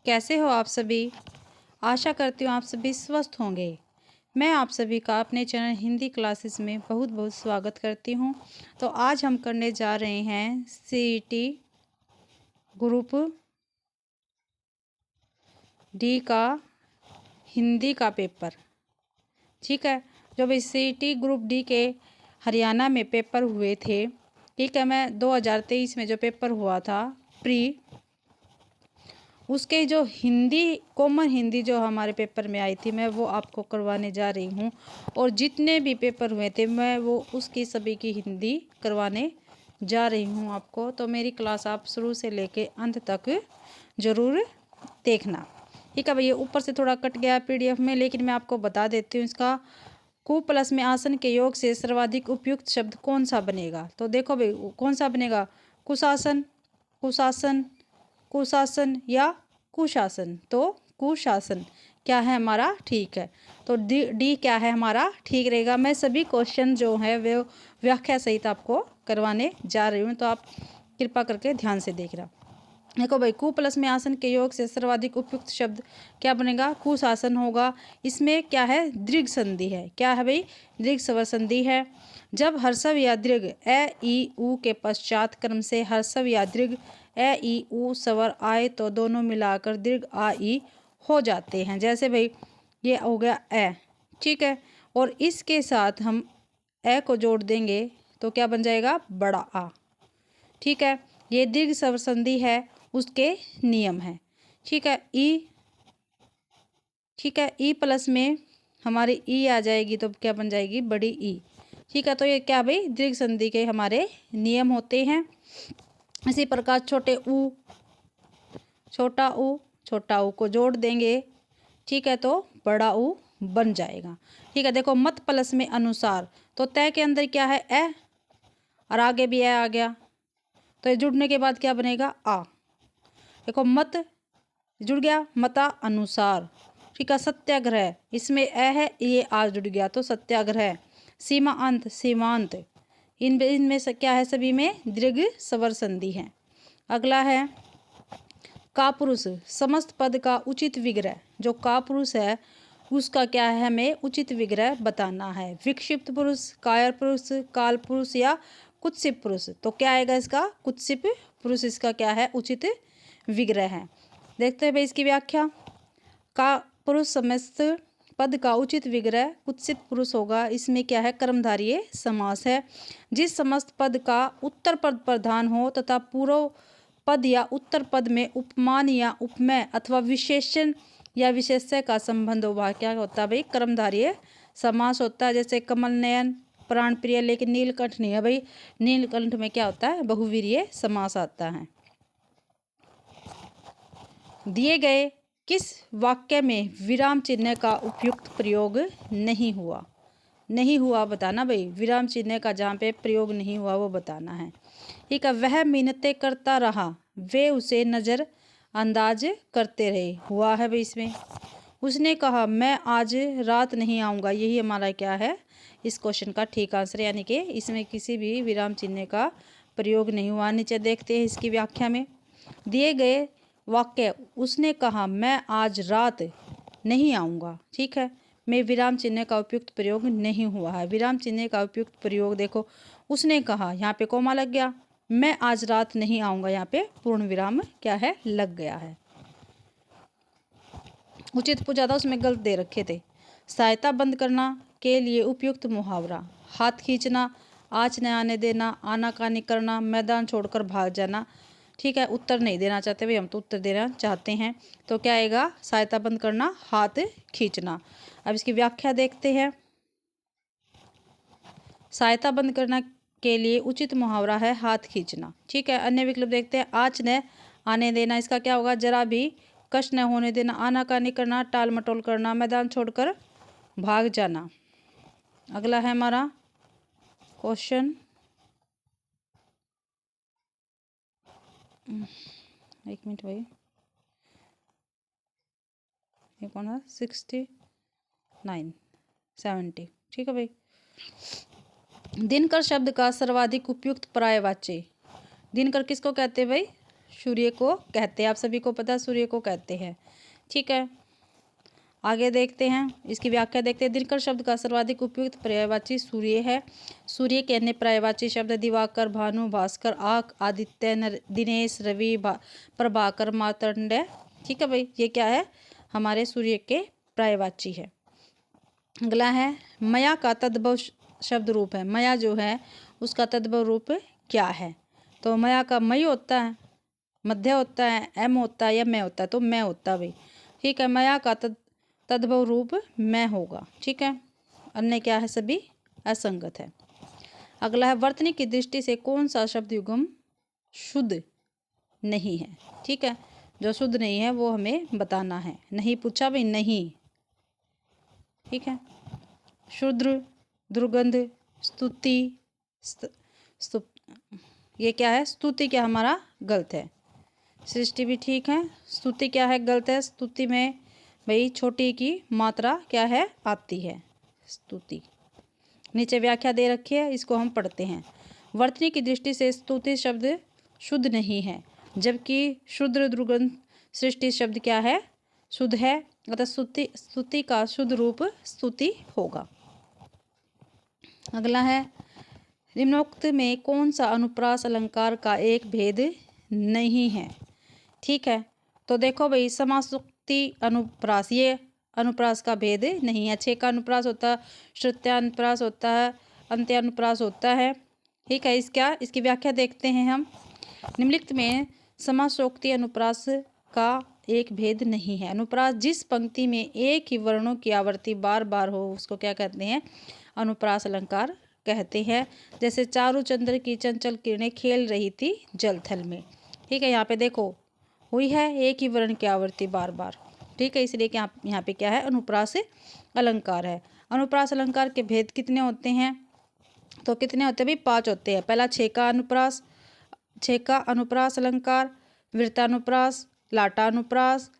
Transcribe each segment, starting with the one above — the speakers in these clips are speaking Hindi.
कैसे हो आप सभी। आशा करती हूँ आप सभी स्वस्थ होंगे। मैं आप सभी का अपने चैनल हिंदी क्लासेस में बहुत बहुत स्वागत करती हूँ। तो आज हम करने जा रहे हैं सीईटी ग्रुप डी का हिंदी का पेपर। ठीक है, जो भी सीईटी ग्रुप डी के हरियाणा में पेपर हुए थे, ठीक है, मैं 2023 में जो पेपर हुआ था प्री, उसके जो हिंदी कॉमन हिंदी जो हमारे पेपर में आई थी, मैं वो आपको करवाने जा रही हूँ। और जितने भी पेपर हुए थे मैं वो उसकी सभी की हिंदी करवाने जा रही हूँ आपको। तो मेरी क्लास आप शुरू से लेके अंत तक ज़रूर देखना। ठीक है भैया, ऊपर से थोड़ा कट गया पीडीएफ में, लेकिन मैं आपको बता देती हूँ इसका कु प्लस में आसन के योग से सर्वाधिक उपयुक्त शब्द कौन सा बनेगा। तो देखो भाई, कौन सा बनेगा, कुशासन, कुशासन, कुशासन या कुशासन। तो कुशासन क्या है हमारा, ठीक है। तो डी क्या है हमारा, ठीक रहेगा। मैं सभी क्वेश्चन जो है वो व्याख्या सहित आपको करवाने जा रही हूँ, तो आप कृपा करके ध्यान से देखना। देखो भाई, कु प्लस में आसन के योग से सर्वाधिक उपयुक्त शब्द क्या बनेगा, कुशासन होगा। इसमें क्या है, दीर्घ संधि है। क्या है भाई, दीर्घ स्वर संधि है। जब हर्षव या दीर्घ ए ई उ के पश्चात क्रम से हर्षव या दीर्घ ए ई उ स्वर आए तो दोनों मिलाकर दीर्घ आ ई हो जाते हैं। जैसे भाई ये हो गया ए, ठीक है, और इसके साथ हम ए को जोड़ देंगे तो क्या बन जाएगा, बड़ा आ। ठीक है, ये दीर्घ स्वर संधि है, उसके नियम है। ठीक है, ई, ठीक है, ई प्लस में हमारी ई आ जाएगी तो क्या बन जाएगी, बड़ी ई। ठीक है, तो ये क्या भाई, दीर्घ संधि के हमारे नियम होते हैं। इसी प्रकार छोटे ऊ, छोटा ऊ, छोटा ऊ को जोड़ देंगे, ठीक है, तो बड़ा ऊ बन जाएगा। ठीक है, देखो मत प्लस में अनुसार, तो तय के अंदर क्या है, ए, और आगे भी ए आ गया, तो ये जुड़ने के बाद क्या बनेगा, आ। देखो मत जुड़ गया, मता अनुसार। ठीक है, सत्याग्रह, इसमें ए है, ये आ जुड़ गया तो सत्याग्रह। सीमा अंत, सीमांत, इनमें से क्या है, सभी में दीर्घ स्वर संधि है। अगला है कापुरुष, समस्त पद का उचित विग्रह। जो कापुरुष है उसका क्या है, हमें उचित विग्रह बताना है। विक्षिप्त पुरुष, कायर पुरुष, काल पुरुष या कुत्सित पुरुष। तो क्या आएगा इसका, कुत्सित पुरुष इसका क्या है, उचित विग्रह है। देखते हैं भाई इसकी व्याख्या। का पुरुष समस्त पद का उचित विग्रह कुत्सित पुरुष होगा। इसमें क्या है, कर्मधारय समास है। जिस समस्त पद का उत्तर पद प्रधान हो तथा पूर्व पद या उत्तर पद में उपमान या उपमेय अथवा विशेषण या विशेष्य का संबंध हो, वह क्या होता है भाई, कर्मधारय समास होता है। जैसे कमल नयन, प्राण प्रिय, लेकिन नीलकंठ नहीं है भाई, नीलकंठ में क्या होता है, बहुवीर्य समास आता है। दिए गए किस वाक्य में विराम चिन्ह का उपयुक्त प्रयोग नहीं हुआ, नहीं हुआ बताना भाई, विराम चिन्ह का जहाँ पे प्रयोग नहीं हुआ वो बताना है। ठीक है, वह मिन्नतें करता रहा, वे उसे नज़र अंदाज करते रहे, हुआ है भाई इसमें। उसने कहा मैं आज रात नहीं आऊँगा, यही हमारा क्या है, इस क्वेश्चन का ठीक आंसर, यानी कि इसमें किसी भी विराम चिन्ह का प्रयोग नहीं हुआ। नीचे देखते हैं इसकी व्याख्या में। दिए गए वाक्य, उसने कहा मैं आज रात नहीं आऊँगा, ठीक है, में विराम चिन्ह का उपयुक्त प्रयोग नहीं हुआ है। विराम चिन्ह का उपयुक्त प्रयोग देखो, उसने कहा, यहाँ पे कोमा लग गया, मैं आज रात नहीं आऊँगा, यहाँ पे पूर्ण विराम क्या है, लग गया है। उचित पूछा था, उसमें गलत दे रखे थे। सहायता बंद करना के लिए उपयुक्त मुहावरा, हाथ खींचना, आँच न आने देना, आनाकानी करना, मैदान छोड़कर भाग जाना। ठीक है, उत्तर नहीं देना चाहते भाई, हम तो उत्तर देना चाहते हैं। तो क्या आएगा, सहायता बंद करना, हाथ खींचना। अब इसकी व्याख्या देखते हैं। सहायता बंद करना के लिए उचित मुहावरा है हाथ खींचना। ठीक है, अन्य विकल्प देखते हैं। आँच न आने देना, इसका क्या होगा, जरा भी कष्ट न होने देना, आनाकानी करना, टाल मटोल करना, मैदान छोड़कर भाग जाना। अगला है हमारा क्वेश्चन, एक मिनट भाई, ये कौन है, 69 70। ठीक है भाई, दिनकर शब्द का सर्वाधिक उपयुक्त पर्यायवाची। दिनकर किसको कहते हैं भाई, सूर्य को कहते हैं। आप सभी को पता है सूर्य को कहते हैं। ठीक है, आगे देखते हैं, इसकी व्याख्या देखते हैं। दिनकर शब्द का सर्वाधिक उपयुक्त पर्यायवाची सूर्य है। सूर्य के अन्य पर्यायवाची शब्द दिवाकर, भानु, भास्कर, आक, आदित्य, दिनेश, रवि, प्रभाकर, मार्तंड। ठीक है भाई, ये क्या है, हमारे सूर्य के पर्यायवाची है। अगला है मया का तद्भव शब्द रूप है। मया जो है उसका तद्भव रूप क्या है? तो मया का मई होता है, मध्य होता है, एम होता है या मैं होता है, तो मैं होता है भाई। ठीक है, मया का तद्भव रूप मैं होगा। ठीक है, अन्य क्या है, सभी असंगत है। अगला है वर्तनी की दृष्टि से कौन सा शब्द युग्म शुद्ध नहीं है? ठीक है, जो शुद्ध नहीं है वो हमें बताना है। नहीं पूछा भाई, नहीं। ठीक है, शूद्र, दुर्गंध, स्तुति, ये क्या है, स्तुति क्या हमारा गलत है। सृष्टि भी ठीक है, स्तुति क्या है, गलत है। स्तुति में भाई छोटी की मात्रा क्या है, आती है, स्तुति। नीचे व्याख्या दे रखी है, इसको हम पढ़ते हैं। वर्तनी की दृष्टि से स्तुति शब्द शुद्ध नहीं है, जबकि शूद्र, दुर्गंध, सृष्टि शब्द क्या है, शुद्ध है। अतः स्तुति का शुद्ध रूप स्तुति होगा। अगला है निम्नोक्त में कौन सा अनुप्रास अलंकार का एक भेद नहीं है? ठीक है, तो देखो भाई, समासोक्ति अनुप्रास, ये अनुप्रास का भेद नहीं है। 6 का अनुप्रास होता है, श्रुत्यानुप्रास होता है, अंत्यानुप्रास होता है। ठीक है, इसकी व्याख्या देखते हैं हम। निम्नलिखित में समासोक्ति अनुप्रास का एक भेद नहीं है। अनुप्रास जिस पंक्ति में एक ही वर्णों की आवृत्ति बार बार हो उसको क्या कहते हैं, अनुप्रास अलंकार कहते हैं। जैसे चारू चंद्र की चंचल किरणें खेल रही थी जलथल में। ठीक है, यहाँ पे देखो हुई है एक ही वर्ण की आवृत्ति बार बार। ठीक है, इसलिए कि यहाँ पे क्या है, अनुप्रास अलंकार है। अनुप्रास अलंकार के भेद कितने होते हैं? तो कितने होते हैं भाई, 5 होते हैं। पहला 6 का अनुप्रास अलंकार, वृत्तानुप्रास, लाटानुप्रास,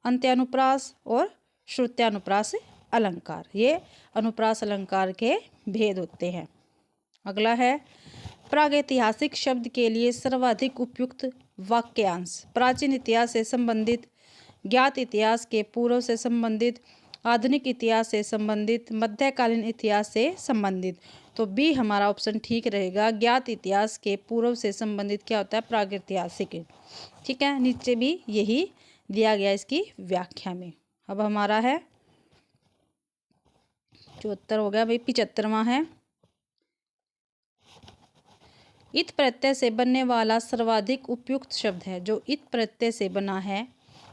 अंत्यानुप्रास और श्रुत्यानुप्रास अलंकार, ये अनुप्रास अलंकार के भेद होते हैं। अगला है प्रागैतिहासिक शब्द के लिए सर्वाधिक उपयुक्त वाक्यांश। प्राचीन इतिहास से संबंधित, ज्ञात इतिहास के पूर्व से संबंधित, आधुनिक इतिहास से संबंधित, मध्यकालीन इतिहास से संबंधित। तो बी हमारा ऑप्शन ठीक रहेगा। ज्ञात इतिहास के पूर्व से संबंधित क्या होता है, प्रागैतिहासिक। ठीक है, नीचे भी यही दिया गया इसकी व्याख्या में। अब हमारा है 74 हो गया भाई, 75वां है। इत प्रत्यय से बनने वाला सर्वाधिक उपयुक्त शब्द है। जो इत प्रत्यय से बना है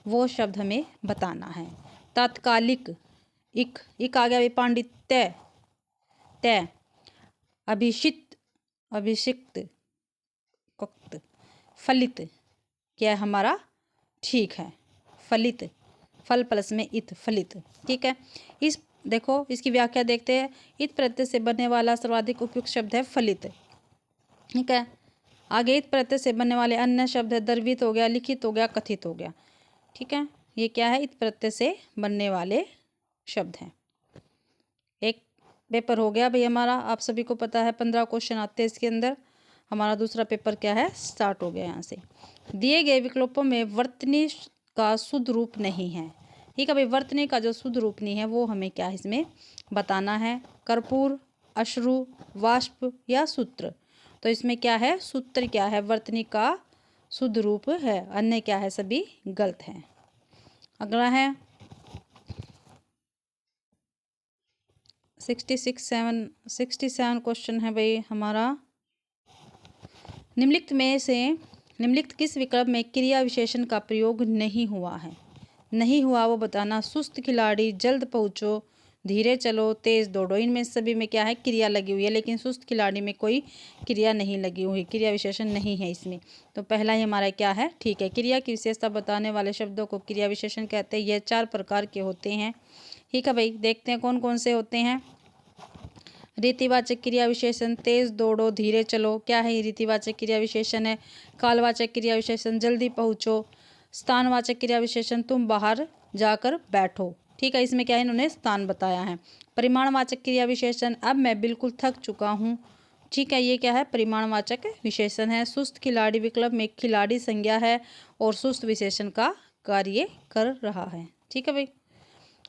वो शब्द हमें बताना है। तात्कालिक, इक आ गया भाई, पांडित्य, तय, अभिषिक्त, कक्त, फलित, क्या है हमारा, ठीक है, फलित, फल प्लस में इत, फलित। ठीक है, इस देखो इसकी व्याख्या देखते हैं। इत प्रत्यय से बनने वाला सर्वाधिक उपयुक्त शब्द है फलित। ठीक है, आगे इत प्रत्यय से बनने वाले अन्य शब्द है द्रवित हो गया, लिखित हो गया, कथित हो गया। ठीक है, ये क्या है, इत प्रत्यय से बनने वाले शब्द हैं। एक पेपर हो गया भाई हमारा, आप सभी को पता है 15 क्वेश्चन आते हैं इसके अंदर। हमारा दूसरा पेपर क्या है, स्टार्ट हो गया यहाँ से। दिए गए विकल्पों में वर्तनी का शुद्ध रूप नहीं है। ठीक है भाई, वर्तनी का जो शुद्ध रूप नहीं है वो हमें क्या है इसमें बताना है। कर्पूर, अश्रु, वाष्प या सूत्र। तो इसमें क्या है, सूत्र क्या है, वर्तनी का शुद्ध रूप है, अन्य क्या है, सभी गलत हैं। अगला है 67 क्वेश्चन है भाई हमारा। निम्नलिखित किस विकल्प में क्रिया विशेषण का प्रयोग नहीं हुआ है? नहीं हुआ वो बताना। सुस्त खिलाड़ी, जल्द पहुँचो, धीरे चलो, तेज दौड़ो, इनमें सभी में क्या है, क्रिया लगी हुई है। लेकिन सुस्त खिलाड़ी में कोई क्रिया नहीं लगी हुई, क्रिया विशेषण नहीं है इसमें। तो पहला ही हमारा क्या है, ठीक है। क्रिया की विशेषता बताने वाले शब्दों को क्रिया विशेषण कहते हैं। यह 4 प्रकार के होते हैं। ठीक है भाई, देखते हैं कौन कौन से होते हैं। रीतिवाचक क्रिया विशेषण, तेज दौड़ो, धीरे चलो, क्या है ये रीतिवाचक क्रिया विशेषण है। कालवाचक क्रिया विशेषण, जल्दी पहुँचो। स्थानवाचक क्रिया विशेषण, तुम बाहर जाकर बैठो। ठीक है, इसमें क्या है, इन्होंने स्थान बताया है। परिमाणवाचक क्रिया विशेषण, अब मैं बिल्कुल थक चुका हूँ, ठीक है, ये क्या है, परिमाणवाचक विशेषण है। सुस्त खिलाड़ी विकल्प में खिलाड़ी संज्ञा है और सुस्त विशेषण का कार्य कर रहा है। ठीक है भाई।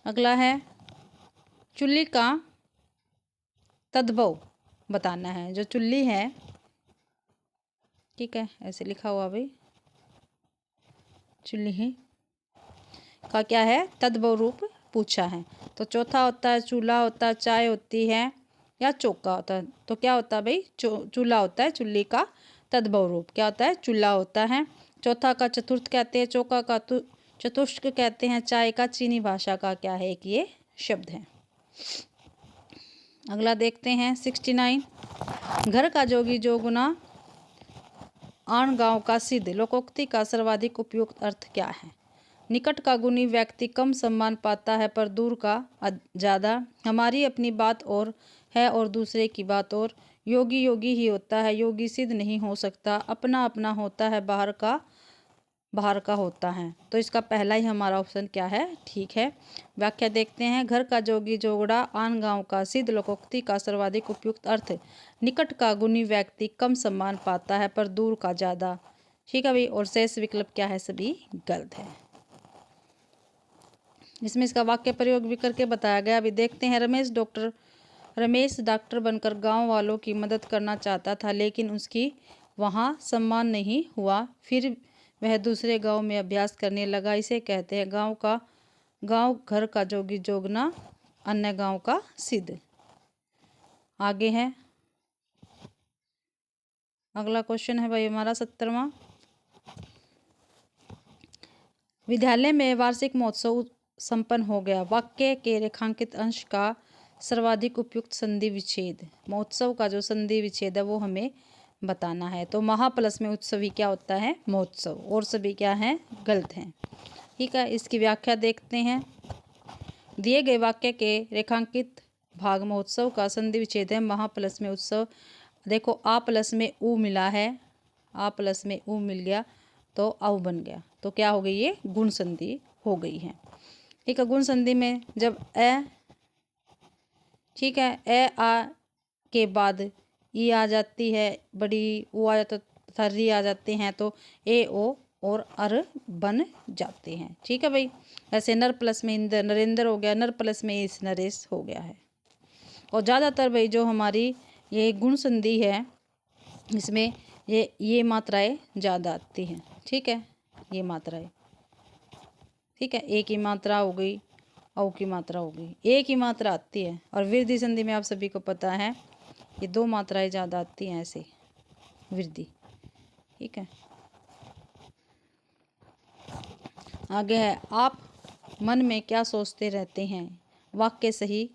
अगला है चुल्ली का तद्भव बताना है। जो चुल्ली है, ठीक है, ऐसे लिखा हुआ भाई, चुल्ली है का क्या है, तद्भव रूप पूछा है। तो चौथा होता है चूल्हा होता है, चाय होती है या चौका होता है। तो क्या होता है भाई, चूल्हा होता है। चुल्ली का तद्भव रूप क्या होता है, चूल्हा होता है। चौथा का चतुर्थ कहते हैं, चौका का चतुष्क कहते हैं। चाय का चीनी भाषा का क्या है, एक ये शब्द है। अगला देखते हैं 69। घर का जोगी जो गुना आन गांव का सिद्ध लोकोक्ति का सर्वाधिक उपयुक्त अर्थ क्या है। निकट का गुणी व्यक्ति कम सम्मान पाता है पर दूर का ज़्यादा। हमारी अपनी बात और है और दूसरे की बात और। योगी योगी ही होता है, योगी सिद्ध नहीं हो सकता। अपना अपना होता है, बाहर का होता है। तो इसका पहला ही हमारा ऑप्शन क्या है, ठीक है। व्याख्या देखते हैं। घर का जोगी जोगड़ा आन गांव का सिद्ध लोकोक्ति का सर्वाधिक उपयुक्त अर्थ। निकट का गुणी व्यक्ति कम सम्मान पाता है पर दूर का ज़्यादा। ठीक है भाई। और शेष विकल्प क्या है, सभी गलत है। इसमें इसका वाक्य प्रयोग भी करके बताया गया। अभी देखते हैं। रमेश डॉक्टर बनकर गांव वालों की मदद करना चाहता था, लेकिन उसकी वहां सम्मान नहीं हुआ। फिर वह दूसरे गांव में अभ्यास करने लगा। इसे कहते हैं गांव घर का जोगी जोगना, अन्य गांव का सिद्ध। आगे है अगला क्वेश्चन है भाई हमारा 70वां। विद्यालय में वार्षिक महोत्सव संपन्न हो गया। वाक्य के रेखांकित अंश का सर्वाधिक उपयुक्त संधि विच्छेद। महोत्सव का जो संधि विच्छेद है वो हमें बताना है। तो महाप्लस में उत्सव ही क्या होता है, महोत्सव। और सभी क्या हैं, गलत हैं। ठीक है। इसकी व्याख्या देखते हैं। दिए गए वाक्य के रेखांकित भाग महोत्सव का संधि विच्छेद है। महाप्लस में उत्सव। देखो आ प्लस में ऊ मिला है, आ प्लस में ऊ मिल गया तो औ बन गया। तो क्या हो गई, ये गुण संधि हो गई है। ठीक है। गुण संधि में जब ए, ठीक है, ए आ के बाद ई आ जाती है, बड़ी ऊ आ जाता तथा री आ जाते हैं, तो ए ओ और अर बन जाते हैं। ठीक है भाई। ऐसे नर प्लस में इंद्र नरेंद्र हो गया, नर प्लस में इस नरेश हो गया है। और ज़्यादातर भाई जो हमारी ये गुण संधि है, इसमें ये मात्राएं ज़्यादा आती हैं। ठीक है, ये मात्राएं, ठीक है। ए की मात्रा हो गई, औ की मात्रा हो गई, ए की मात्रा आती है। और वृद्धि संधि में आप सभी को पता है ये दो मात्राएं ज़्यादा आती हैं, ऐसे वृद्धि। ठीक है। आगे है आप मन में क्या सोचते रहते हैं, वाक्य सही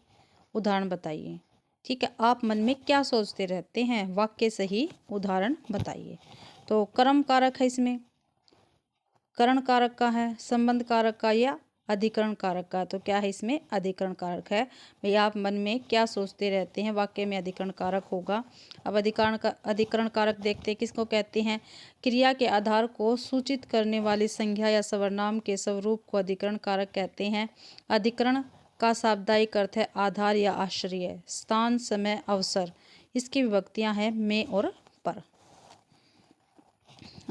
उदाहरण बताइए। ठीक है। आप मन में क्या सोचते रहते हैं, वाक्य सही उदाहरण बताइए। तो कर्म कारक है, इसमें करण कारक का है, संबंध कारक का या अधिकरण कारक का। तो क्या है, इसमें अधिकरण कारक है। भाई आप मन में क्या सोचते रहते हैं, वाक्य में अधिकरण कारक होगा। अब अधिकरण कारक देखते हैं, किसको कहते हैं, क्रिया के आधार को सूचित करने वाली संज्ञा या सर्वनाम के स्वरूप को अधिकरण कारक कहते हैं। अधिकरण का शाब्दिक अर्थ है आधार या आश्रय, स्थान, समय, अवसर। इसकी विभक्तियां हैं में और पर।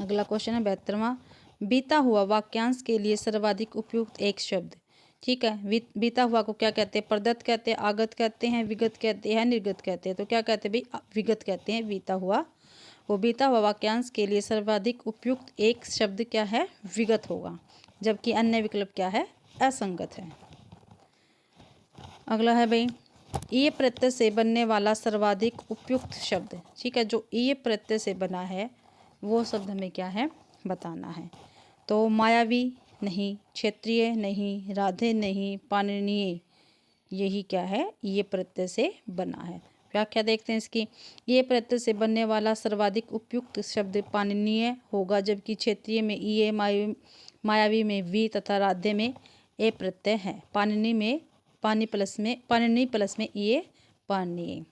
अगला क्वेश्चन है 72वां। बीता हुआ वाक्यांश के लिए सर्वाधिक उपयुक्त एक शब्द। ठीक है। बीता हुआ को क्या कहते हैं, प्रदत्त कहते हैं, आगत कहते हैं, विगत कहते हैं, निर्गत कहते हैं। तो क्या कहते हैं भाई, विगत कहते हैं बीता हुआ। वो बीता हुआ वाक्यांश के लिए सर्वाधिक उपयुक्त एक शब्द क्या है, विगत होगा, जबकि अन्य विकल्प क्या है, असंगत है। अगला है भाई ये प्रत्यय से बनने वाला सर्वाधिक उपयुक्त शब्द। ठीक है। जो ये प्रत्यय से बना है वो शब्द हमें क्या है, बताना है। तो मायावी नहीं, क्षेत्रीय नहीं, राधे नहीं, पाणिनीय, यही क्या है, ये प्रत्यय से बना है। व्याख्या देखते हैं इसकी। ये प्रत्यय से बनने वाला सर्वाधिक उपयुक्त शब्द पाणिनीय होगा, जबकि क्षेत्रीय में ये, मायावी में वी तथा राधे में ए प्रत्यय है। पाणिनी प्लस में ये पाणिनीय।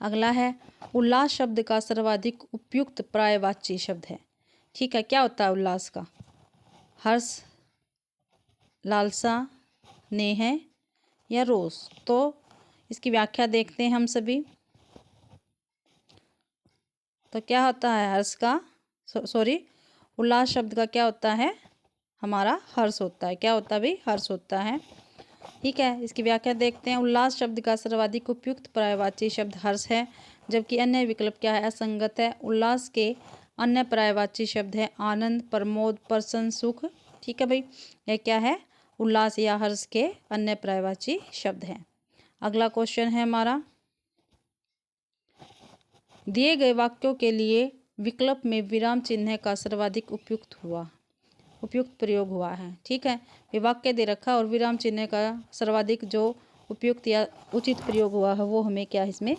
अगला है उल्लास शब्द का सर्वाधिक उपयुक्त पर्यायवाची शब्द है। ठीक है। क्या होता है उल्लास का, हर्ष, लालसा, नेह या रोष। तो इसकी व्याख्या देखते हैं हम सभी। तो क्या होता है हर्ष का, सॉरी, उल्लास शब्द का क्या होता है, हमारा हर्ष होता है। क्या होता है भाई, हर्ष होता है। ठीक है, इसकी व्याख्या देखते हैं। उल्लास शब्द का सर्वाधिक उपयुक्त पर्यायवाची शब्द हर्ष है, जबकि अन्य विकल्प क्या है, असंगत है। उल्लास के अन्य पर्यायवाची शब्द है आनंद, प्रमोद, प्रसन्न, सुख। ठीक है भाई, यह क्या है, उल्लास या हर्ष के अन्य पर्यायवाची शब्द हैं। अगला क्वेश्चन है हमारा, दिए गए वाक्यों के लिए विकल्प में विराम चिन्ह का सर्वाधिक उपयुक्त प्रयोग हुआ है। ठीक है, ये वाक्य दे रखा और विराम चिन्ह का सर्वाधिक जो उपयुक्त या उचित प्रयोग हुआ है वो हमें क्या इसमें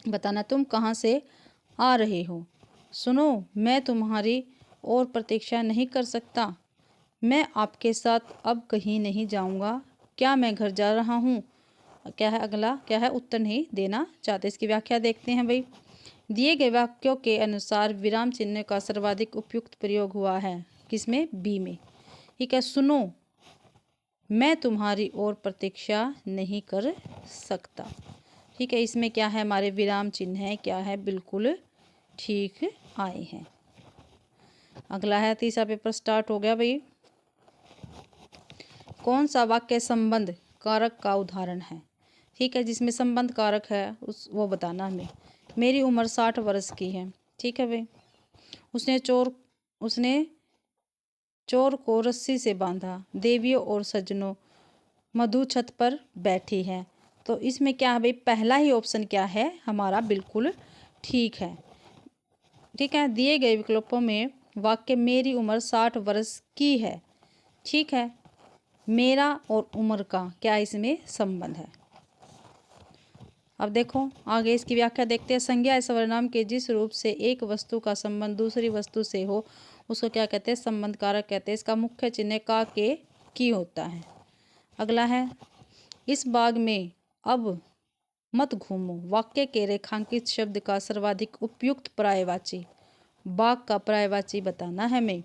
बताना। तुम कहाँ से आ रहे हो, सुनो मैं तुम्हारी और प्रतीक्षा नहीं कर सकता, मैं आपके साथ अब कहीं नहीं जाऊंगा, क्या मैं घर जा रहा हूँ। क्या है अगला, क्या है, उत्तर नहीं देना चाहते। इसकी व्याख्या देखते हैं भाई। दिए गए वाक्यों के अनुसार विराम चिन्ह का सर्वाधिक उपयुक्त प्रयोग हुआ है किसमें, बी में। ठीक है, सुनो मैं तुम्हारी और प्रतीक्षा नहीं कर सकता। ठीक है, इसमें क्या है, हमारे विराम चिन्ह है क्या है, बिल्कुल ठीक आए हैं। अगला है, तीसरा पेपर स्टार्ट हो गया भाई। कौन सा वाक्य संबंध कारक का उदाहरण है। ठीक है, जिसमें संबंध कारक है वो बताना हमें। मेरी उम्र 60 वर्ष की है। ठीक है भाई, उसने चोर को रस्सी से बांधा, देवियों और सज्जनों मधु छत पर बैठी है। तो इसमें क्या है भाई, पहला ही ऑप्शन क्या है हमारा, बिल्कुल ठीक है। ठीक है, दिए गए विकल्पों में वाक्य मेरी उम्र 60 वर्ष की है। ठीक है, मेरा और उम्र का क्या इसमें संबंध है। अब देखो आगे इसकी व्याख्या देखते हैं। संज्ञा सर्वनाम के जिस रूप से एक वस्तु का संबंध दूसरी वस्तु से हो उसको क्या कहते हैं, संबंध कारक कहते हैं। इसका मुख्य चिन्ह का के की होता है। अगला है, इस बाग में अब मत घूमो, वाक्य के रेखांकित शब्द का सर्वाधिक उपयुक्त पर्यायवाची, बाग का पर्यायवाची बताना है हमें।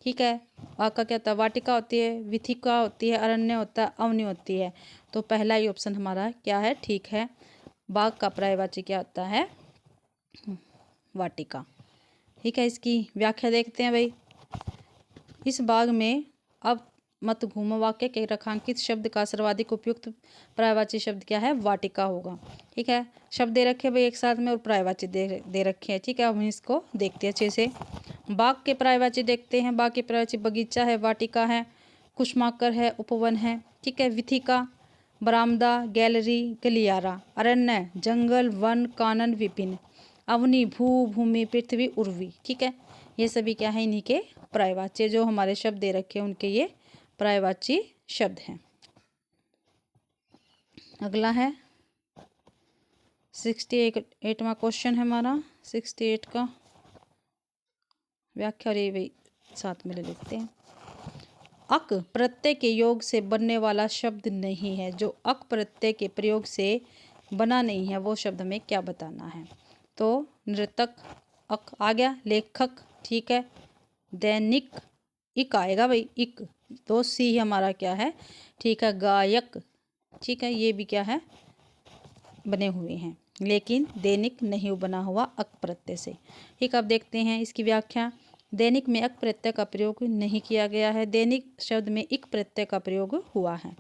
ठीक है, बाग का क्या होता है, वाटिका होती है, विथिका होती है, अरण्य होता है, अवनी होती है। तो पहला ही ऑप्शन हमारा क्या है, ठीक है, बाग का पर्यायवाची क्या होता है, वाटिका। ठीक है, इसकी व्याख्या देखते हैं भाई। इस बाग में अब मत घूमो, वाक्य के रेखांकित शब्द का सर्वाधिक उपयुक्त पर्यायवाची शब्द क्या है, वाटिका होगा। ठीक है, शब्द दे रखे भाई एक साथ में और पर्यायवाची दे रखे हैं। ठीक है, हम इसको देखते हैं अच्छे से। बाग के पर्यायवाची देखते हैं। बाग के पर्यायवाची बगीचा है, वाटिका है, कुसुमाकर है, उपवन है। ठीक है, विथिका बरामदा, गैलरी, गलियारा, अरण्य जंगल, वन, कानन, विपिन, अवनी भू, भूमि, पृथ्वी, उर्वी। ठीक है, ये सभी क्या है, इन्हीं के पर्यायवाची जो हमारे शब्द दे रखे हैं उनके ये पर्यायवाची शब्द हैं। अगला है 68वां क्वेश्चन है हमारा, 68 का व्याख्या और ये भी साथ में ले लेते हैं। अक प्रत्यय के योग से बनने वाला शब्द नहीं है, जो अक प्रत्यय के प्रयोग से बना नहीं है वो शब्द हमें क्या बताना है। तो नृतक अक आ गया, लेखक ठीक है, दैनिक इक आएगा भाई, इक। तो सी हमारा क्या है, ठीक है, गायक। ठीक है, ये भी क्या है, बने हुए हैं, लेकिन दैनिक नहीं बना हुआ अक प्रत्यय से। ठीक, अब देखते हैं इसकी व्याख्या। दैनिक में अक प्रत्यय का प्रयोग नहीं किया गया है, दैनिक शब्द में इक प्रत्यय का प्रयोग हुआ है।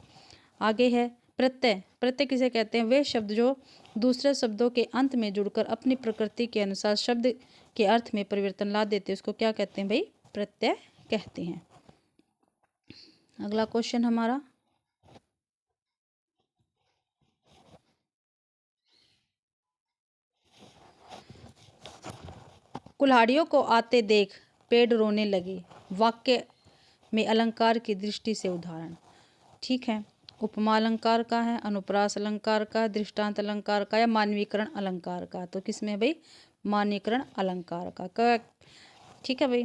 आगे है प्रत्यय। प्रत्यय किसे कहते हैं, वे शब्द जो दूसरे शब्दों के अंत में जुड़कर अपनी प्रकृति के अनुसार शब्द के अर्थ में परिवर्तन ला देते हैं, उसको क्या कहते हैं भाई, प्रत्यय कहते हैं। अगला क्वेश्चन हमारा, कुल्हाड़ियों को आते देख पेड़ रोने लगे, वाक्य में अलंकार की दृष्टि से उदाहरण। ठीक है, उपमा अलंकार का है, अनुप्रास अलंकार का, दृष्टांत अलंकार का या मानवीकरण अलंकार का। तो किसमें भाई, मानवीकरण अलंकार का। ठीक है भाई,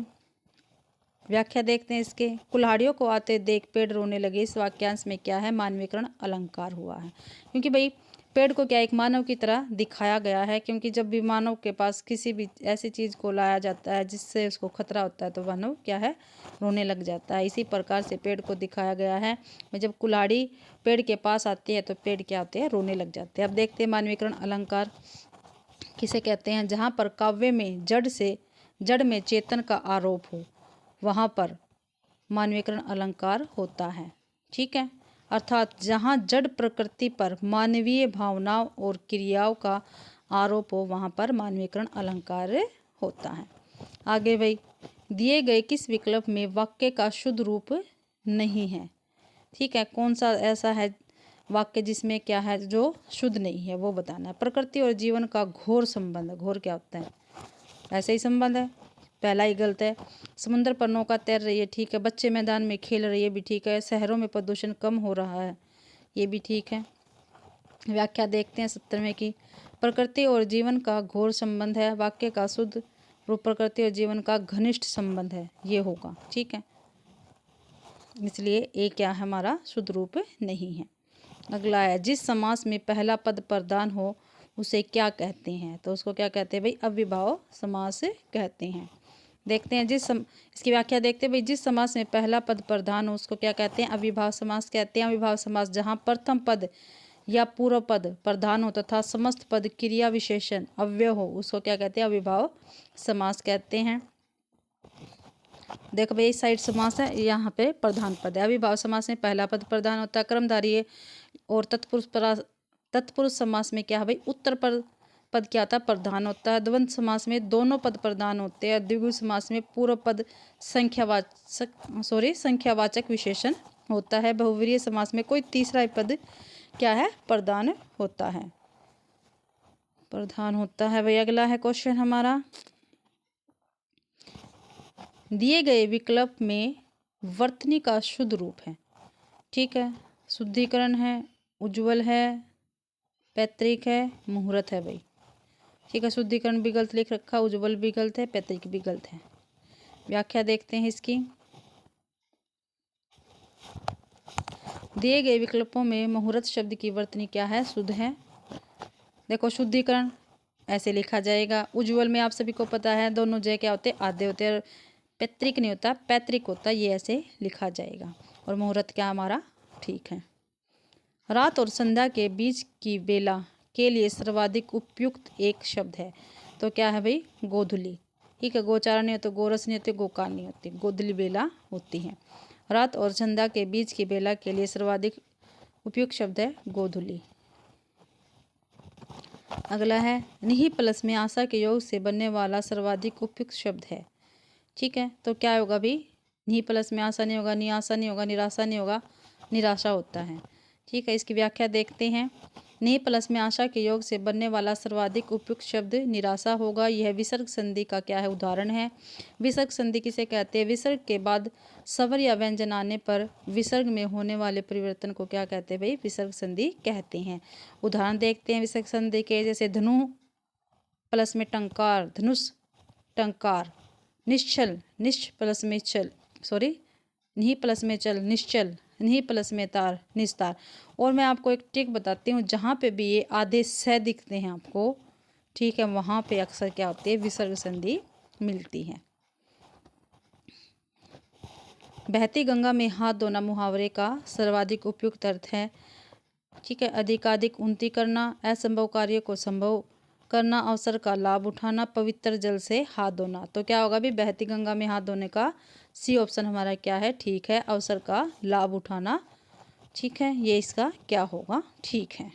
व्याख्या देखते हैं इसके। कुल्हाड़ियों को आते देख पेड़ रोने लगे, इस वाक्यांश में क्या है, मानवीकरण अलंकार हुआ है। क्योंकि भाई पेड़ को क्या एक मानव की तरह दिखाया गया है, क्योंकि जब भी मानव के पास किसी भी ऐसी चीज़ को लाया जाता है जिससे उसको खतरा होता है तो मानव क्या है, रोने लग जाता है। इसी प्रकार से पेड़ को दिखाया गया है, जब कुल्हाड़ी पेड़ के पास आती है तो पेड़ क्या होते हैं, रोने लग जाते हैं। अब देखते हैं मानवीकरण अलंकार। किसे कहते हैं? जहाँ पर काव्य में जड़ में चेतन का आरोप हो, वहाँ पर मानवीकरण अलंकार होता है। ठीक है, अर्थात जहाँ जड़ प्रकृति पर मानवीय भावनाओं और क्रियाओं का आरोप हो, वहाँ पर मानवीकरण अलंकार होता है। आगे भाई, दिए गए किस विकल्प में वाक्य का शुद्ध रूप नहीं है? ठीक है, कौन सा ऐसा है वाक्य जिसमें क्या है जो शुद्ध नहीं है, वो बताना है। प्रकृति और जीवन का घोर संबंध, घोर क्या होता है? ऐसे ही संबंध है, पहला ही गलत है। समुद्र पर नौका तैर रही है, ठीक है। बच्चे मैदान में खेल रहे, ये भी ठीक है। शहरों में प्रदूषण कम हो रहा है, ये भी ठीक है। व्याख्या देखते हैं 70वें की। प्रकृति और जीवन का घोर संबंध है, वाक्य का शुद्ध रूप प्रकृति और जीवन का घनिष्ठ संबंध है, ये होगा। ठीक है, इसलिए ये क्या है हमारा शुद्ध रूप नहीं है। अगला है, जिस समास में पहला पद प्रधान हो उसे क्या कहते हैं? तो उसको क्या कहते हैं भाई? अव्ययभाव समास कहते हैं। देखते हैं इसकी व्याख्या देखते हैं भाई। जिस समास में पहला पद प्रधान हो उसको क्या कहते हैं? अव्ययभाव समास कहते हैं। अव्ययभाव समास जहाँ प्रथम पद या पूर्व पद प्रधान हो तथा समस्त पद क्रिया विशेषण अव्यय हो, उसको क्या कहते हैं? अव्ययभाव समास कहते हैं। देखो भाई, इस साइड समास है, यहाँ पे प्रधान पद है। अव्ययभाव समास में पहला पद प्रधान होता है, कर्मधारय और तत्पुरुष समास में क्या है भाई? उत्तर पद क्या होता है? प्रधान होता है। द्वंद्व समास में दोनों पद प्रधान होते हैं। द्विगु समास में पूर्व पद संख्यावाचक विशेषण होता है। बहुव्रीहि समास में कोई तीसरा पद क्या है? प्रधान होता है, प्रधान होता है भाई। अगला है क्वेश्चन हमारा, दिए गए विकल्प में वर्तनी का शुद्ध रूप है। ठीक है, शुद्धिकरण है, उज्ज्वल है, पैतृक है, मुहूर्त है भाई। ठीक है, शुद्धिकरण भी गलत लिख रखा, उज्ज्वल भी गलत है, पैतृक भी गलत है। व्याख्या देखते हैं इसकी। दिए गए विकल्पों में मुहूर्त शब्द की वर्तनी क्या है? शुद्ध है। देखो, शुद्धिकरण ऐसे लिखा जाएगा। उज्ज्वल में आप सभी को पता है दोनों जय क्या होते हैं? आधे होते हैं। पैतृक नहीं होता, पैतृक होता, ये ऐसे लिखा जाएगा। और मुहूर्त क्या हमारा ठीक है। रात और संध्या के बीच की बेला के लिए सर्वाधिक उपयुक्त एक शब्द है, तो क्या है भाई? गोधूली। ठीक है, गोचारण नहीं होती, गोरस नहीं होती, गोकाल नहीं होती, गोधूली बेला होती है। रात और संध्या के बीच की बेला के लिए सर्वाधिक उपयुक्त शब्द है गोधूली। अगला है, निहि प्लस में आशा के योग से बनने वाला सर्वाधिक उपयुक्त शब्द है। ठीक है, तो क्या होगा भाई? निहि प्लस में आशा नहीं होगा, निराशा नहीं होगा, निराशा नहीं होगा, निराशा होता है। ठीक है, इसकी व्याख्या देखते हैं। निहि प्लस में आशा के योग से बनने वाला सर्वाधिक उपयुक्त शब्द निराशा होगा। यह विसर्ग संधि का क्या है? उदाहरण है। विसर्ग संधि किसे कहते हैं? विसर्ग के बाद स्वर या व्यंजन आने पर विसर्ग में होने वाले परिवर्तन को क्या कहते हैं भाई? विसर्ग संधि कहते हैं। उदाहरण देखते हैं विसर्ग संधि के, जैसे धनु प्लस में टंकार, धनुष, टंकार। निश्चल, निश्च प्लस में चल, निहि प्लस में चल, निश्चल। निहि प्लस में तार, निस्तार। और मैं आपको एक ट्रिक बताती हूँ, जहाँ पे भी ये आधे स दिखते हैं आपको, ठीक है, वहाँ पे अक्सर क्या होती है? विसर्ग संधि मिलती है। बहती गंगा में हाथ धोना मुहावरे का सर्वाधिक उपयुक्त अर्थ है। ठीक है, अधिकाधिक उन्नति करना, असंभव कार्य को संभव करना, अवसर का लाभ उठाना, पवित्र जल से हाथ धोना। तो क्या होगा भी? बहती गंगा में हाथ धोने का सी ऑप्शन हमारा क्या है? ठीक है, अवसर का लाभ उठाना। ठीक है, ये इसका क्या होगा? ठीक है।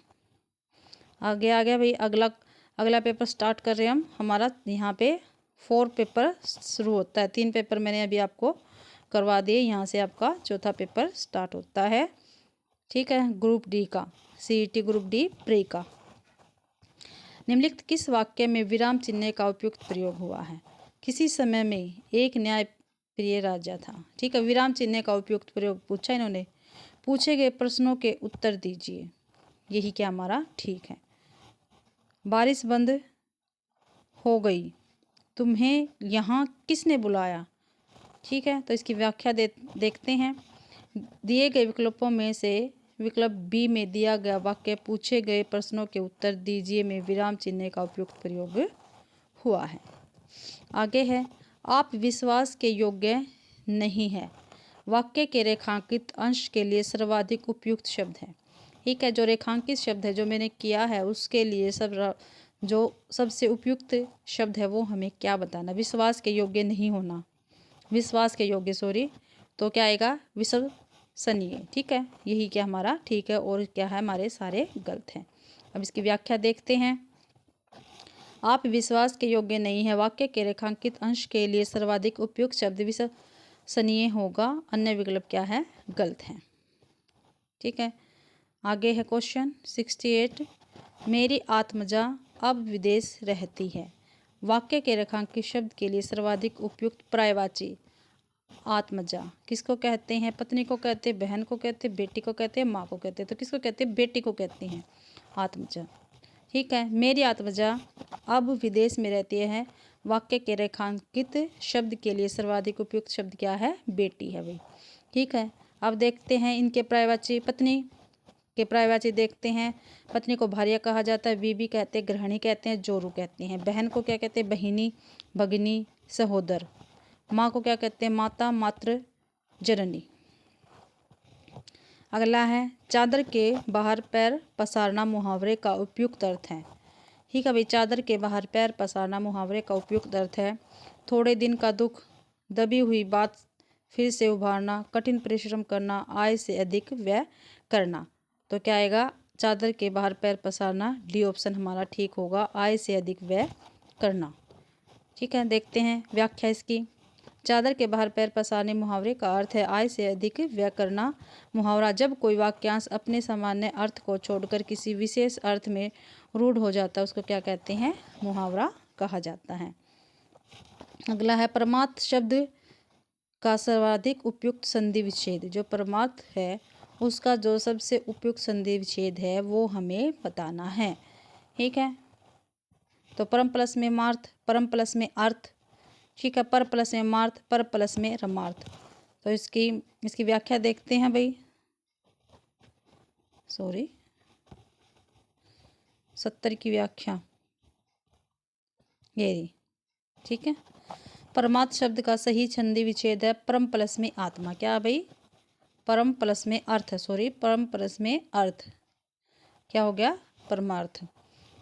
आगे आ गया भाई, अगला पेपर स्टार्ट कर रहे हैं हम। हमारा यहाँ पे 4 पेपर शुरू होता है। 3 पेपर मैंने अभी आपको करवा दिए, यहाँ से आपका चौथा पेपर स्टार्ट होता है। ठीक है, ग्रुप डी का, CET ग्रुप डी प्री का। निम्नलिखित किस वाक्य में विराम चिन्ह का उपयुक्त प्रयोग हुआ है? किसी समय में एक न्यायप्रिय राजा था। ठीक है, विराम चिन्ह का उपयुक्त प्रयोग पूछा इन्होंने। पूछे गए प्रश्नों के उत्तर दीजिए, यही क्या हमारा ठीक है। बारिश बंद हो गई, तुम्हें यहाँ किसने बुलाया? ठीक है, तो इसकी व्याख्या देखते हैं। दिए गए विकल्पों में से विकल्प बी में दिया गया वाक्य पूछे गए प्रश्नों के उत्तर दीजिए में विराम चिन्ह का उपयुक्त प्रयोग हुआ है। आगे है, आप विश्वास के योग्य नहीं है, वाक्य के रेखांकित अंश के लिए सर्वाधिक उपयुक्त शब्द है। ठीक है, जो रेखांकित शब्द है जो मैंने किया है उसके लिए जो सबसे उपयुक्त शब्द है वो हमें क्या बताना, विश्वास के योग्य नहीं होना, विश्वास के योग्य सॉरी, तो क्या आएगा विश्वसनीय। ठीक है, यही क्या हमारा ठीक है और क्या है हमारे सारे गलत हैं। अब इसकी व्याख्या देखते हैं। आप विश्वास के योग्य नहीं है वाक्य के रेखांकित अंश के लिए सर्वाधिक उपयुक्त शब्द विश्वसनीय होगा, अन्य विकल्प क्या है गलत है। ठीक है, आगे है क्वेश्चन 68। मेरी आत्मजा अब विदेश रहती है, वाक्य के रेखांकित शब्द के लिए सर्वाधिक उपयुक्त पर्यायवाची आत्मजा किसको कहते हैं, पत्नी को कहते हैं, बहन को कहते हैं, बेटी को कहते हैं, माँ को कहते हैं, तो किसको कहते हैं बेटी को कहते हैं आत्मजा। ठीक है, मेरी आत्मजा अब विदेश में रहती है, वाक्य के रेखांकित शब्द के लिए सर्वाधिक उपयुक्त शब्द क्या है बेटी है भाई। ठीक है, अब देखते हैं इनके पर्यायवाची, पत्नी के पर्यायवाची देखते हैं। पत्नी को भार्या कहा जाता है, बीबी कहते हैं, गृहिणी कहते हैं, जोरू कहते हैं। बहन को क्या कहते हैं बहिनी, भगिनी, सहोदर। माँ को क्या कहते हैं माता, मातृ, जननी। अगला है चादर के बाहर पैर पसारना मुहावरे का उपयुक्त अर्थ है। ठीक है भाई, चादर के बाहर पैर पसारना मुहावरे का उपयुक्त अर्थ है थोड़े दिन का दुख, दबी हुई बात फिर से उभारना, कठिन परिश्रम करना, आय से अधिक व्यय करना। तो क्या आएगा चादर के बाहर पैर पसारना, डी ऑप्शन हमारा ठीक होगा, आय से अधिक व्यय करना। ठीक है, देखते हैं व्याख्या इसकी। चादर के बाहर पैर पसारने मुहावरे का अर्थ है आय से अधिक व्यय करना। मुहावरा जब कोई वाक्यांश अपने सामान्य अर्थ को छोड़कर किसी विशेष अर्थ में रूढ़ हो जाता है उसको क्या कहते हैं मुहावरा कहा जाता है। अगला है परमार्थ शब्द का सर्वाधिक उपयुक्त संधि विच्छेद, जो परमार्थ है उसका जो सबसे उपयुक्त संधि विच्छेद है वो हमें बताना है। ठीक है, तो परम प्लस में मार्थ, परम प्लस में अर्थ। ठीक है, पर प्लस में मार्थ, पर प्लस में रमार्थ। तो इसकी व्याख्या देखते हैं भाई, सॉरी 70 की व्याख्या ये रही। ठीक है, परमार्थ शब्द का सही संधि विच्छेद है परम प्लस में आत्मा, क्या भाई परम प्लस में अर्थ, सॉरी परम प्लस में अर्थ क्या हो गया परमार्थ।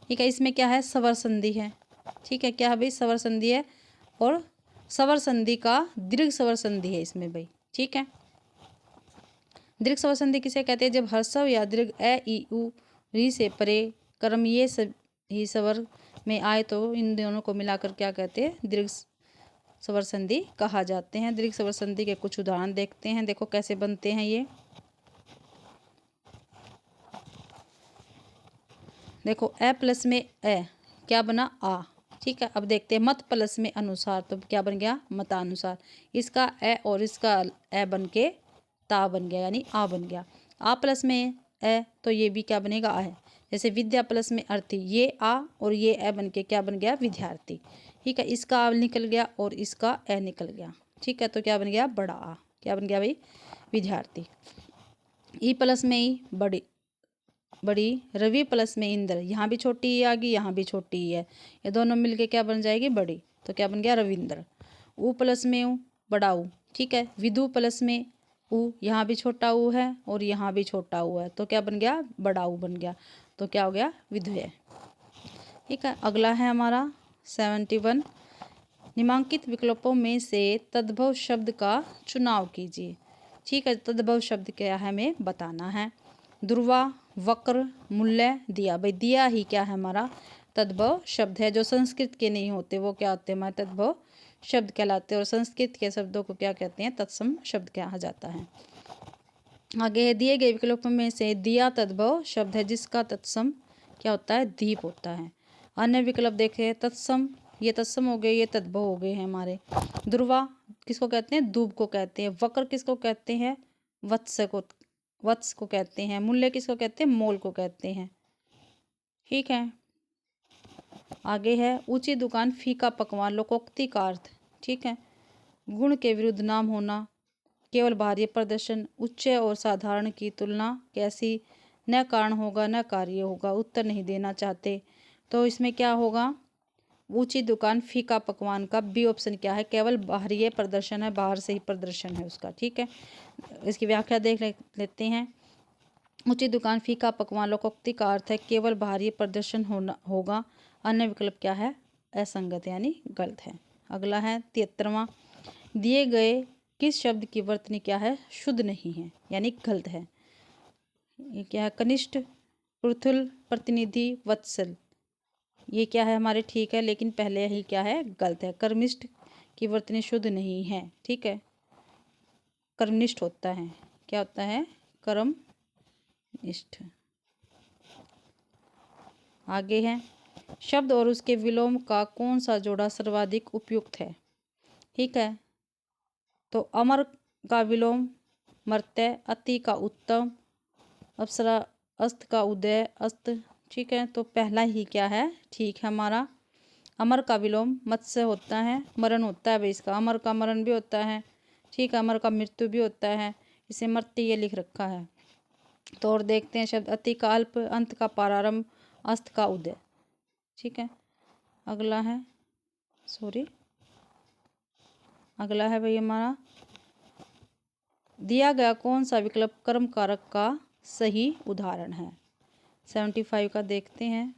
ठीक है, इसमें क्या है स्वर संधि है। ठीक है, क्या है भाई स्वर संधि है और स्वर संधि का दीर्घ स्वर संधि है इसमें भाई। ठीक है, दीर्घ स्वर संधि किसे कहते हैं, जब हर्षव या दीर्घ ए ई उ री से परे कर्म ये सब ही स्वर में आए तो इन दोनों को मिलाकर क्या कहते हैं दीर्घ स्वर संधि कहा जाते हैं। दीर्घ स्वर संधि के कुछ उदाहरण देखते हैं, देखो कैसे बनते हैं ये। देखो ए प्लस में ए क्या बना आ। ठीक है, अब देखते हैं मत प्लस में अनुसार, तो क्या बन गया मतानुसार। इसका ए और इसका ए बन के ता बन गया यानी आ बन गया। आ प्लस में ए तो ये भी क्या बनेगा आ है। जैसे विद्या प्लस में अर्थी, ये आ और ये ए बन के क्या बन गया विद्यार्थी। ठीक है, इसका आ निकल गया और इसका ए निकल गया। ठीक है, तो क्या बन गया बड़ा आ, क्या बन गया भाई विद्यार्थी। ई प्लस में ई बड़ी, बड़ी, रवि प्लस में इंद्र, यहाँ भी छोटी ई आ गई यहाँ भी छोटी ई है, ये दोनों मिलके क्या बन जाएगी बड़ी, तो क्या बन गया रविंद्र। ऊ प्लस में ऊ बड़ा ऊ। ठीक है, विदु प्लस में ऊ, यहाँ भी छोटा ऊ है और यहाँ भी छोटा ऊ है, तो क्या बन गया बड़ा ऊ बन गया, तो क्या हो गया विधेय। ठीक है, अगला है हमारा 71। निम्नांकित विकल्पों में से तद्भव शब्द का चुनाव कीजिए। ठीक है, तद्भव शब्द क्या है हमें बताना है। ध्रुवा, वक्र, मूल्य, दिया। भाई दिया ही क्या है हमारा तद्भव शब्द है, जो संस्कृत के नहीं होते वो क्या होते हैं हमारे तद्भव शब्द कहलाते हैं, और संस्कृत के शब्दों को क्या कहते हैं तत्सम शब्द कहा जाता है। आगे दिए गए विकल्पों में से दिया तद्भव शब्द है जिसका तत्सम क्या होता है दीप होता है। अन्य विकल्प देखें, तत्सम ये तत्सम हो गए, ये तद्भव हो गए हैं हमारे। ध्रुवा किसको कहते हैं दूब को कहते हैं। वक्र किसको कहते हैं वत्स को कहते हैं। मूल्य किसको कहते हैं मोल को कहते हैं। ठीक है, आगे है ऊंची दुकान फीका पकवान, लोकोक्ति का अर्थ। ठीक है, गुण के विरुद्ध नाम होना, केवल बाहरी प्रदर्शन, उच्च और साधारण की तुलना कैसी, न कारण होगा न कार्य होगा, उत्तर नहीं देना चाहते। तो इसमें क्या होगा ऊंची दुकान फीका पकवान का बी ऑप्शन क्या है केवल बाहरी प्रदर्शन है, बाहर से ही प्रदर्शन है उसका। ठीक है, इसकी व्याख्या देख लेते हैं। ऊंची दुकान फीका पकवान लोकोक्ति का अर्थ है केवल बाहरी प्रदर्शन होगा, अन्य विकल्प क्या है, असंगत यानी गलत है। अगला है 73वां, दिए गए किस शब्द की वर्तनी क्या है, शुद्ध नहीं है यानी गलत है। ये क्या है, कनिष्ठ, पृथुल, प्रतिनिधि, वत्सल। ये क्या है हमारे, ठीक है, लेकिन पहले ही क्या है, गलत है। कर्मनिष्ठ की वर्तनी शुद्ध नहीं है, ठीक है, कर्मनिष्ठ होता है। क्या होता है, कर्मनिष्ठ। आगे है, शब्द और उसके विलोम का कौन सा जोड़ा सर्वाधिक उपयुक्त है। ठीक है, तो अमर का विलोम मर्त्य, अति का उत्तम, अप्सरा, अस्त का उदय, अस्त। ठीक है, तो पहला ही क्या है, ठीक है हमारा। अमर का विलोम मत्स्य होता है, मरण होता है भाई इसका, अमर का मरण भी होता है। ठीक है, अमर का मृत्यु भी होता है, इसे मर्त्य ये लिख रखा है। तो और देखते हैं शब्द, अति का अल्प, अंत का प्रारंभ, अस्त का उदय। ठीक है, अगला है, अगला है भाई हमारा, दिया गया कौन सा विकल्प कर्म कारक का सही उदाहरण है। 75 का देखते हैं,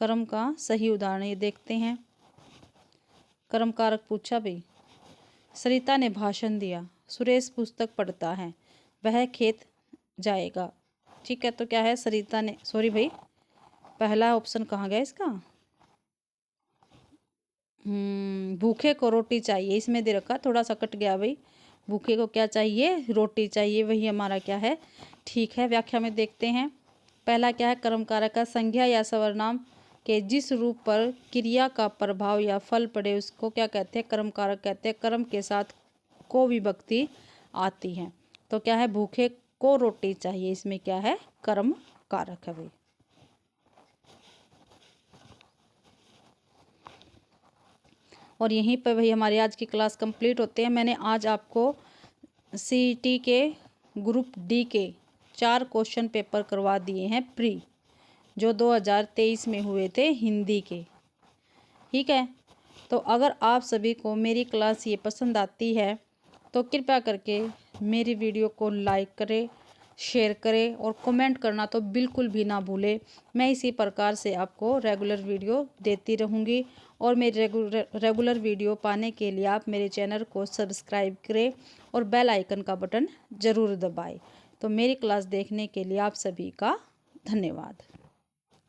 कर्म का सही उदाहरण ये देखते हैं। कर्म कारक पूछा भाई, सरिता ने भाषण दिया, सुरेश पुस्तक पढ़ता है, वह खेत जाएगा। ठीक है, तो क्या है, सरिता ने, सॉरी भाई, पहला ऑप्शन कहाँ गया इसका, भूखे को रोटी चाहिए, इसमें दे रखा, थोड़ा सा कट गया भाई। भूखे को क्या चाहिए, रोटी चाहिए, वही हमारा क्या है, ठीक है। व्याख्या में देखते हैं, पहला क्या है, कर्म कारक का संज्ञा या सर्वनाम के जिस रूप पर क्रिया का प्रभाव या फल पड़े उसको क्या कहते हैं, कर्म कारक कहते हैं। कर्म के साथ को विभक्ति आती है, तो क्या है, भूखे को रोटी चाहिए, इसमें क्या है, कर्म कारक है भाई। और यहीं पर भाई हमारी आज की क्लास कंप्लीट होते हैं। मैंने आज आपको सीईटी के ग्रुप डी के 4 क्वेश्चन पेपर करवा दिए हैं प्री, जो 2023 में हुए थे हिंदी के। ठीक है, तो अगर आप सभी को मेरी क्लास ये पसंद आती है तो कृपया करके मेरी वीडियो को लाइक करें, शेयर करें और कमेंट करना तो बिल्कुल भी ना भूलें। मैं इसी प्रकार से आपको रेगुलर वीडियो देती रहूँगी, और मेरे रेगुलर वीडियो पाने के लिए आप मेरे चैनल को सब्सक्राइब करें और बेल आइकन का बटन ज़रूर दबाएं। तो मेरी क्लास देखने के लिए आप सभी का धन्यवाद।